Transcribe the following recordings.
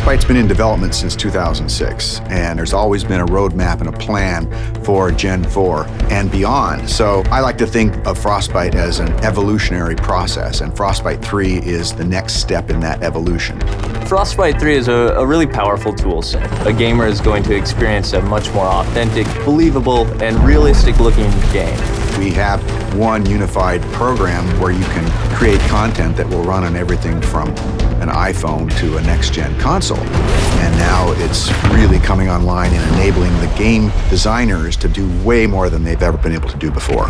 Frostbite's been in development since 2006, and there's always been a roadmap and a plan for Gen 4 and beyond. So I like to think of Frostbite as an evolutionary process, and Frostbite 3 is the next step in that evolution. Frostbite 3 is a really powerful tool set. A gamer is going to experience a much more authentic, believable, and realistic-looking game. We have one unified program where you can create content that will run on everything from an iPhone to a next-gen console. And now it's really coming online and enabling the game designers to do way more than they've ever been able to do before.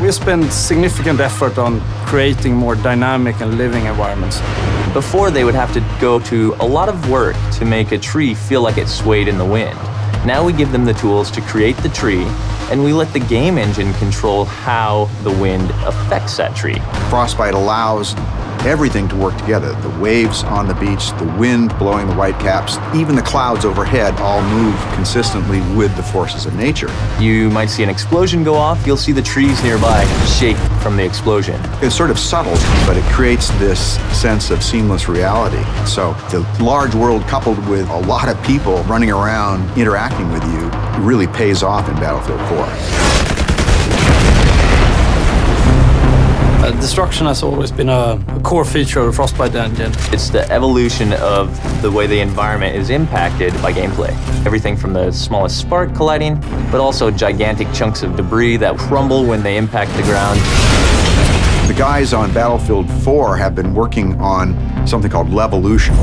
We spend significant effort on creating more dynamic and living environments. Before, they would have to go to a lot of work to make a tree feel like it swayed in the wind. Now we give them the tools to create the tree, and we let the game engine control how the wind affects that tree. Frostbite allows everything to work together. The waves on the beach, the wind blowing the whitecaps, even the clouds overhead all move consistently with the forces of nature. You might see an explosion go off, you'll see the trees nearby shake from the explosion. It's sort of subtle, but it creates this sense of seamless reality. So the large world coupled with a lot of people running around interacting with you really pays off in Battlefield 4. Destruction has always been a core feature of the Frostbite engine. It's the evolution of the way the environment is impacted by gameplay. Everything from the smallest spark colliding, but also gigantic chunks of debris that crumble when they impact the ground. The guys on Battlefield 4 have been working on something called Levolution.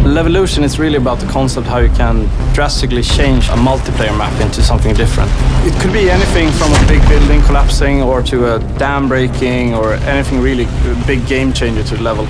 Levolution is really about the concept how you can drastically change a multiplayer map into something different. It could be anything from a big building collapsing or to a dam breaking or anything really big game changer to the level.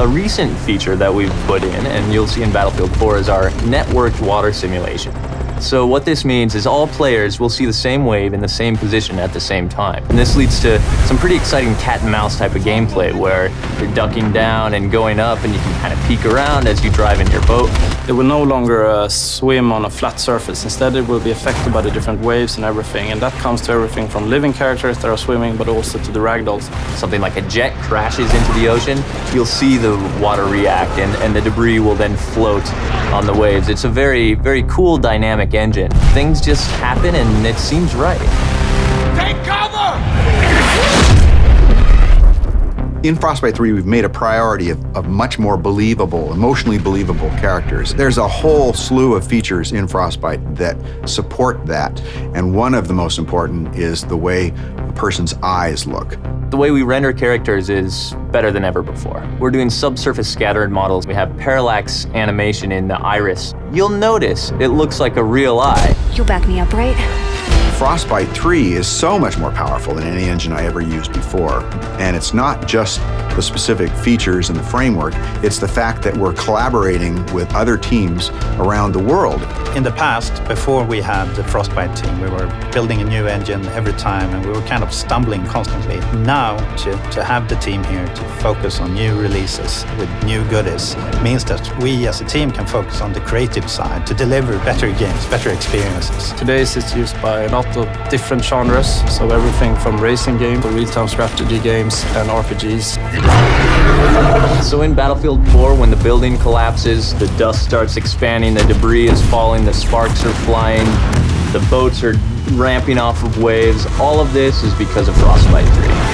A recent feature that we've put in, and you'll see in Battlefield 4, is our networked water simulation. So what this means is all players will see the same wave in the same position at the same time. And this leads to some pretty exciting cat and mouse type of gameplay where you're ducking down and going up and you can kind of peek around as you drive in your boat. It will no longer swim on a flat surface. Instead, it will be affected by the different waves and everything. And that comes to everything from living characters that are swimming, but also to the ragdolls. Something like a jet crashes into the ocean, you'll see the water react and the debris will then float on the waves. It's a very, very cool dynamic engine. Things just happen and it seems right. Take cover! In Frostbite 3, we've made a priority of much more believable, emotionally believable characters. There's a whole slew of features in Frostbite that support that, and one of the most important is the way a person's eyes look. The way we render characters is better than ever before. We're doing subsurface scattered models. We have parallax animation in the iris. You'll notice it looks like a real eye. You'll back me up, right? Frostbite 3 is so much more powerful than any engine I ever used before. And it's not just the specific features and the framework, it's the fact that we're collaborating with other teams around the world. In the past, before we had the Frostbite team, we were building a new engine every time and we were kind of stumbling constantly. Now, to have the team here to focus on new releases with new goodies means that we as a team can focus on the creative side to deliver better games, better experiences. Today it's used by a lot of different genres, so everything from racing games to real-time strategy games and RPGs. So in Battlefield 4, when the building collapses, the dust starts expanding, the debris is falling, the sparks are flying, the boats are ramping off of waves, all of this is because of Frostbite 3.